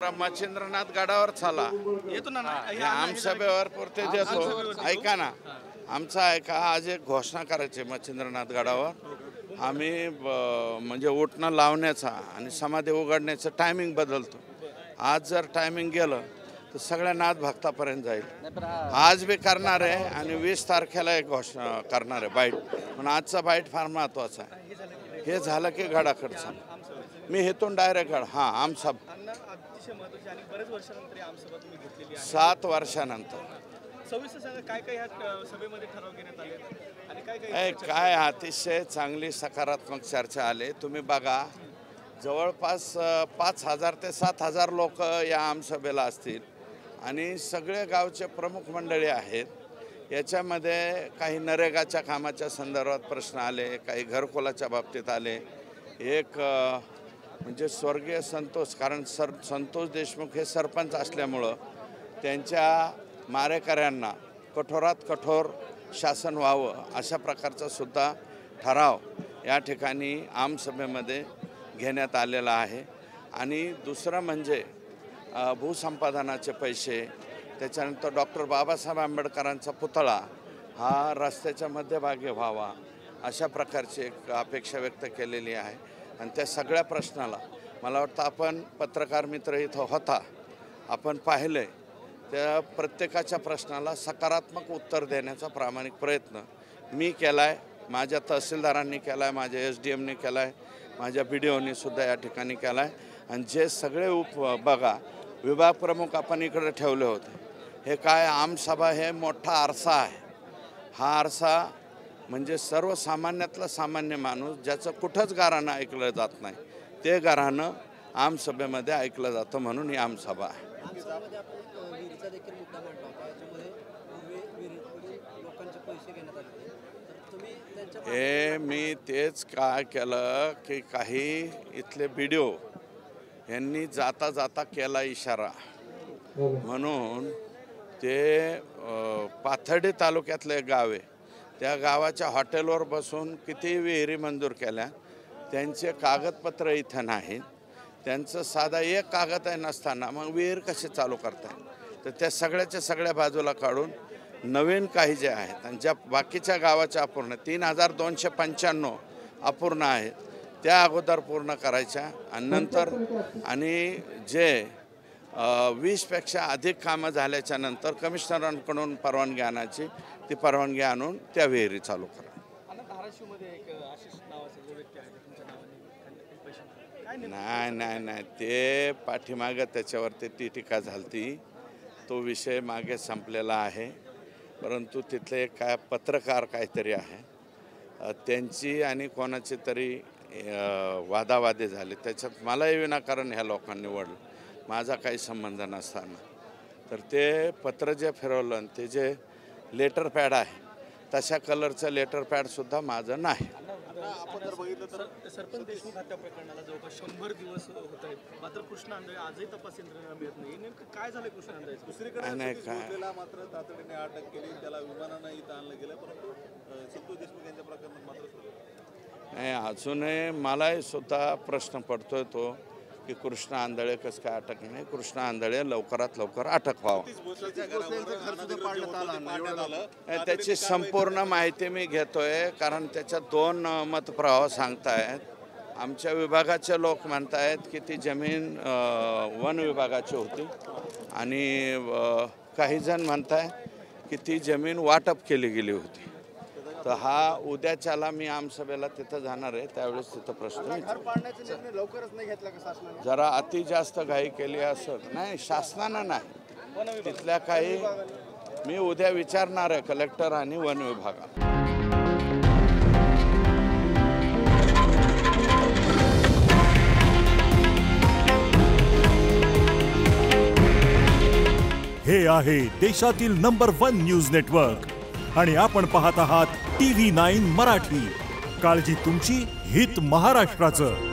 मच्छिंद्रनाथ गडावर चला येतो ना आमसभेवर पुरते देतो ऐका ना आमचा ऐका आज एक घोषणा करायची मच्छिंद्रनाथ गडावर आम्ही म्हणजे उठणं लावण्याचा आणि समाधी उघडण्याचं टायमिंग बदलतो। आज जर टायमिंग गेलं तर सगळ्या नाथ भक्तापर्यंत जाईल। आज भी करणार आहे आणि 20 तारखेला एक घोषणा करणार आहे बाईट, पण आजचा बाईट फार महत्त्वाचा आहे। हे झालं की गडाकडचा मी हेतून डायरेक्ट गड हां आमसभा 7 वर्षानंतर काय अतिशय चांगली सकारात्मक चर्चा आली। तुम्ही बघा जवळपास 5000 ते 7000 लोक या आमसभेला असतील आणि सगळे गावचे प्रमुख मंडळी आहेत। याच्यामध्ये काही नरेगाच्या कामाच्या संदर्भात प्रश्न आले, काही घरकुलाच्या बाबतीत आले। एक म्हणजे स्वर्गीय संतोष, कारण संतोष देशमुख हे सरपंच असल्यामुळं त्यांच्या मारेकऱ्यांना कठोरात कठोर शासन व्हावं अशा प्रकारचा सुद्धा ठराव या ठिकाणी आमसभेमध्ये घेण्यात आलेला आहे। आणि दुसरं म्हणजे भूसंपादनाचे पैसे, त्याच्यानंतर डॉक्टर बाबासाहेब आंबेडकरांचा पुतळा हा रस्त्याच्या मध्यभागी व्हावा अशा प्रकारची एक अपेक्षा व्यक्त केलेली आहे। आणि त्या सगळ्या प्रश्नाला मला वाटतं आपण पत्रकार मित्र इथं होता, आपण पाहिले त्या प्रत्येकाच्या प्रश्नाला सकारात्मक उत्तर देण्याचा प्रामाणिक प्रयत्न मी केला आहे, माझ्या तहसीलदारांनी केला आहे, माझ्या SDMनी केला आहे, माझ्या BDOनी सुद्धा या ठिकाणी केला आहे। आणि जे सगळे बघा विभाग प्रमुख आपण इकडे ठेवले होते, हे काय आमसभा हे मोठा आरसा आहे। हा आरसा म्हणजे सर्वसामान्यातला सामान्य माणूस ज्याचं कुठंच गारानं ऐकलं जात नाही ते गारानं आमसभेमध्ये ऐकलं जातं, म्हणून ही आमसभा आहे। हे मी तेच काय केलं की काही इथले BDO यांनी जाता जाता केला इशारा, म्हणून ते पाथर्डी तालुक्यातलं एक गाव आहे, त्या गावाच्या हॉटेलवर बसून किती विहिरी मंजूर केल्या, त्यांचे कागदपत्र इथं नाहीत, त्यांचं साधा एक कागद आहे नसताना मग विहीर कसे चालू करताय? तर त्या सगळ्याच्या सगळ्या बाजूला काढून नवीन काही जे आहेत आणि ज्या बाकीच्या गावाच्या अपूर्ण 3295 अपूर्ण आहेत त्या अगोदर पूर्ण करायच्या आणि नंतर आणि जे 20पेक्षा अधिक कामं झाल्याच्या नंतर कमिशनरांकडून परवानगी आणायची, ती परवानगी आणून त्या विहिरी चालू करा। नाही ते पाठीमागं त्याच्यावरती ती टीका झाली, तो विषय मागे संपलेला आहे। परंतु तिथले काय पत्रकार काहीतरी आहे त्यांची आणि कोणाची तरी वादावादी झाली, त्याच्यात मलाही विनाकारण ह्या लोकांनी निवडलं, माझा काही संबंध नसताना। तर ते पत्र जे फिरवलं आणि ते जे लेटर पॅड आहे तशा कलरचं लेटर पॅडसुद्धा माझं नाही। आपण जर बघितलं तर सरपंच देशमुख हत्या प्रकरणाला जवळपास 100 दिवस होत आहेत, मात्र कृष्ण आंधळे आजही तपास यंत्रणेला मिळत नाही। नेमकं काय झालं कृष्ण आंधळेचं? दुसरीकडे मात्र तातडीने अटक केली, त्याला विमानानं इथं आणलं गेलं, परंतु संतोष देशमुख यांच्या प्रकरणात मात्र नाही। अजूनही मलाही सुद्धा प्रश्न पडतोय तो की कृष्ण आंधळे कसं काय अटक नाही? कृष्ण आंधळे लवकरात लवकर अटक व्हावं त्याची संपूर्ण माहिती मी घेतोय, कारण त्याच्यात 2 मतप्रवाह सांगतायत। आमच्या विभागाचे लोक म्हणतायत की ती जमीन वन विभागाची होती आणि काही जण म्हणतायत की ती जमीन वाटप केली गेली होती। तर हा उद्याच्याला मी आमसभेला तिथं जाणार आहे, त्यावेळेस तिथं प्रश्न जरा अति जास्त घाई केली असं नाही, शासनानं नाही, तिथल्या काही मी उद्या विचारणार आहे कलेक्टर आणि वन विभागाला। हे आहे देशातील नंबर 1 न्यूज नेटवर्क आणि आपण पाहत आहात TV9 मराठी। काळजी तुमची, हित महाराष्ट्राचं।